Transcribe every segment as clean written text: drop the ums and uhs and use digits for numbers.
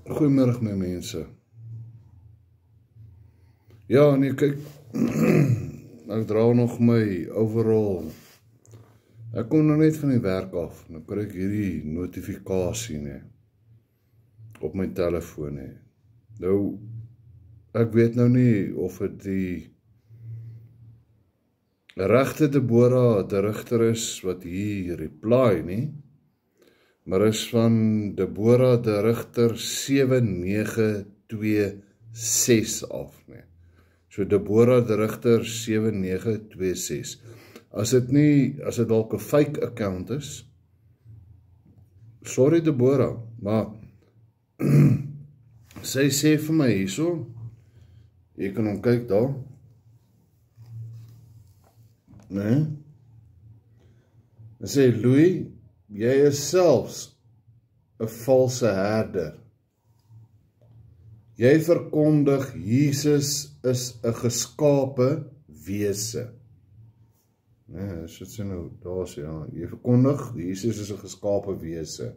Goeiemiddag my mense. Ja, nee, kyk, ek dra nog my overall. Ek kom nou net van die werk af, nou kry ek hierdie notifikasie, nee, op my telefoon, nee. Nou, ek weet nou nie of het die regte Deborah de Rigter is wat hier reply nie, maar is van Deborah de Rigter 7926 af, nee. So Deborah de Rigter 7926. As dit dalk 'n fake account is, sorry Deborah, maar sy sê vir my hierso, jy kan hom kyk daar, nee, sy sê, Louis, jy is selfs 'n valse herder. Jy verkondig Jesus is 'n geskape wese. Nee, dit sê nou, daar sê, ja, jy verkondig Jesus is 'n geskape wese.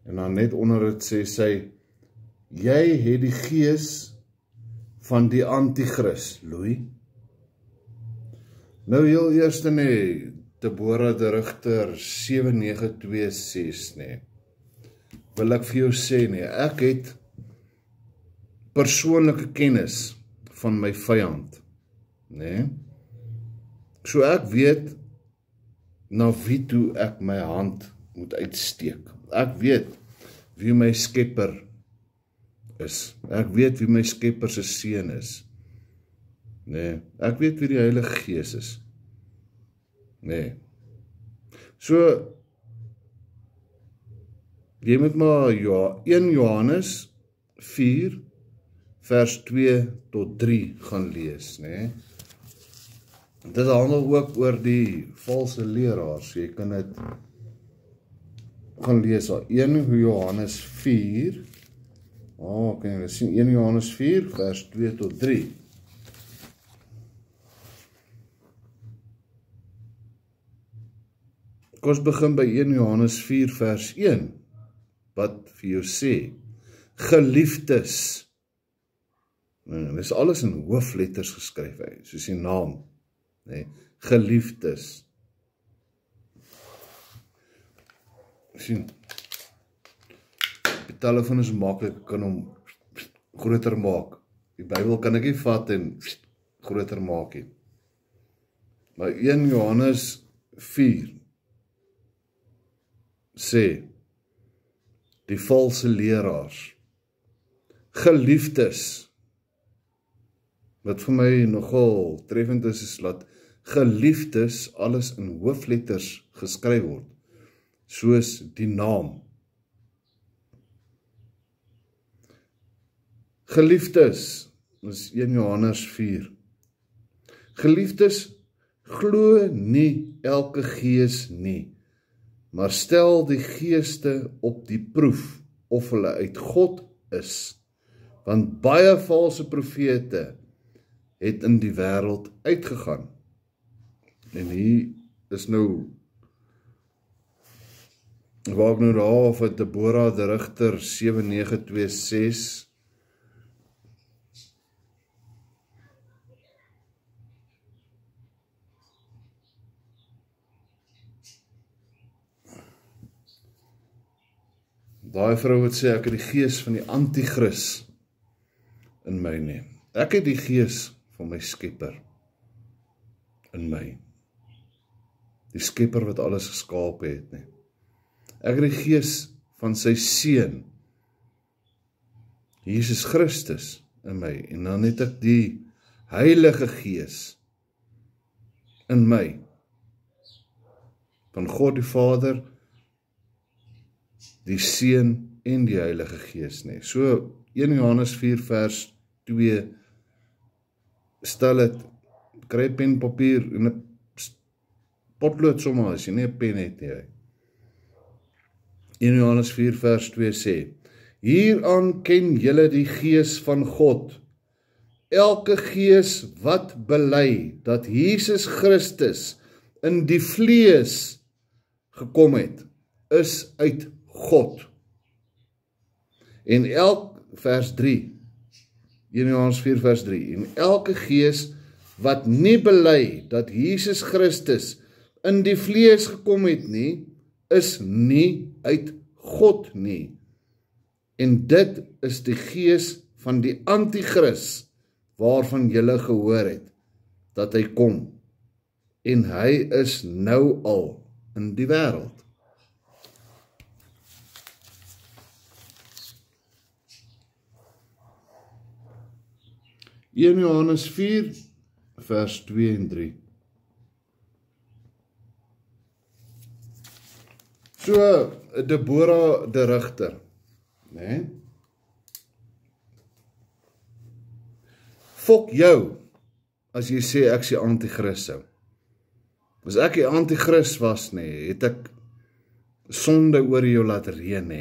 En dan net onder dit sê sy, jy het die gees van die antichrist, Louis. Nou heel eerste nee, Deborah de Rigter 7926 nee. Wil ek vir jou sê nee, ek het persoonlike kennis van my vyand, nee. So ek weet na wie toe ek my hand moet uitsteek. Ek weet wie my skepper is. Ek weet wie my skepper se seun is. Nee, ek weet wie die Heilige Gees is. Nee. So, jy moet maar 1 Johannes 4 vers 2 tot 3 gaan lees, nee. Dit handel ook oor die valse leraars, jy kan dit gaan lees, 1 Johannes 4, kan jy sien, 1 Johannes 4 vers 2 tot 3. Kom ons begin by 1 Johannes 4 vers 1, wat vir jou sê, geliefdes, dit is alles in hoofletters geskryf, soos die naam, nee, geliefdes. Sien, die telefoon is maklik, kan hom groter maak. Die Bybel kan ek nie vat en groter maak nie. Maar 1 Johannes 4 sê, die valse leraars, geliefdes, wat vir my nogal treffend is dat geliefdes alles in hoofletters geskryf word, soos die naam. Geliefdes, is 1 Johannes 4. Geliefdes, glo nie elke gees nie, maar stel die geeste op die proef, of hulle uit God is, want baie valse profete het in die wêreld uitgegaan. En hier is nou, waar ek nou daar, of het Deborah de Rigter 7926, daai vrou wat sê, ek het die gees van die antichrist in my neem. Ek het die gees van my skepper in my. Die skepper wat alles geskaap het, nee. Ek het die gees van sy seun, Jesus Christus in my, en dan het ek die Heilige Gees in my, van God die Vader, die Seun en die Heilige Gees, nee. So, 1 Johannes 4 vers 2, stel het, kry pen, papier, en 'n potlood sommer, as jy nie 'n pen het nie. 1 Johannes 4 vers 2 sê, hieraan ken julle die Gees van God. Elke gees wat bely dat Jesus Christus in die vlees gekom het, is uit God. En vers 3, 1 Johannes 4 vers 3, en elke gees wat nie bely dat Jesus Christus in die vlees gekom het nie, is nie uit God nie. En dit is die gees van die antichrist, waarvan julle gehoor het, dat hy kom. En hy is nou al in die wêreld. Johannes 4 vers 2 en 3. So, Deborah de Rigter, né? Fok jou, as jy sê ek is die antichrist sou. As ek die antichrist was, het ek sonde oor jou laat reën,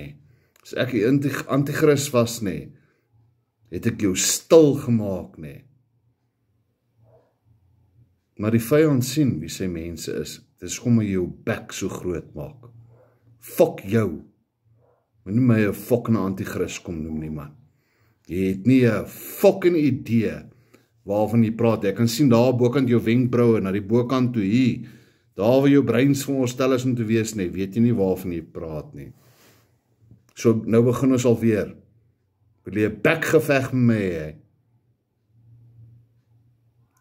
As ek die antichrist was, het ek jou stil gemaak, Maar die vyand sien wie sy mense is. Dit is kom jou bek so groot maak. Fok jou. Moenie my 'n fucking antichrist kom noem nie, man. Jy het nie 'n fucking idee waarvan jy praat. Ek kan sien daar bokant jou wenkbroue na die bokant toe hier. Daar waar jou brein veronderstel is om te wees, weet jy nie waarvan jy praat nie. So nou begin ons alweer. Wil jy 'n bekgeveg met my hê?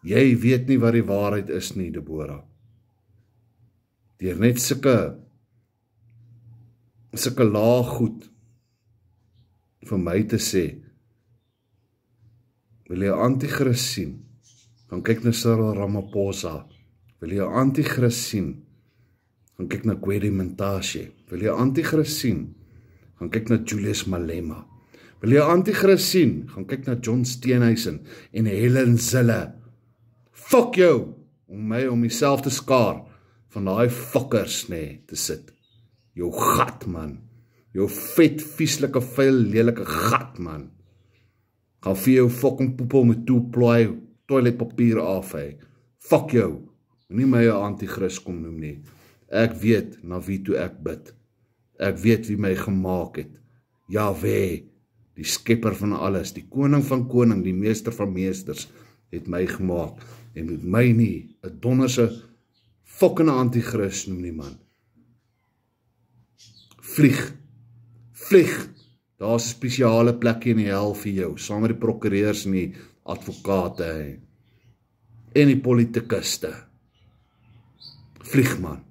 Jy weet nie wat die waarheid is nie, Deborah. Deur net sulke laag goed vir my te sê, wil jy 'n antichrist sien, gaan kyk na Cyril Ramaphosa. Wil jy 'n antichrist sien, gaan kyk na Gwede Mantashe. Wil jy 'n antichrist sien, gaan kyk na Julius Malema. Wil jy 'n antichrist sien, gaan kyk na John Steenhuisen en Helen Zille. Fuck jou, om myself te skaar, van daai fuckers, te sit. Jou gat, man. Jou vet, vieslike, vuil, lelike gat, man. Gaan vir jou fucking poepel met toeplooi, toiletpapier af, Fuck jou. Nie my 'n antichrist kom noem nie. Ek weet na wie toe ek bid. Ek weet wie my gemaak het. Jahwe, die skepper van alles, die koning van koning, die meester van meesters, het my gemaak. En moet my nie 'n donderse fucking antichrist noem nie, man. Vlieg. Daar's 'n spesiale plekkie in die hel vir jou, saam met die prokureurs en die advokate, en die politikuste. Vlieg, man.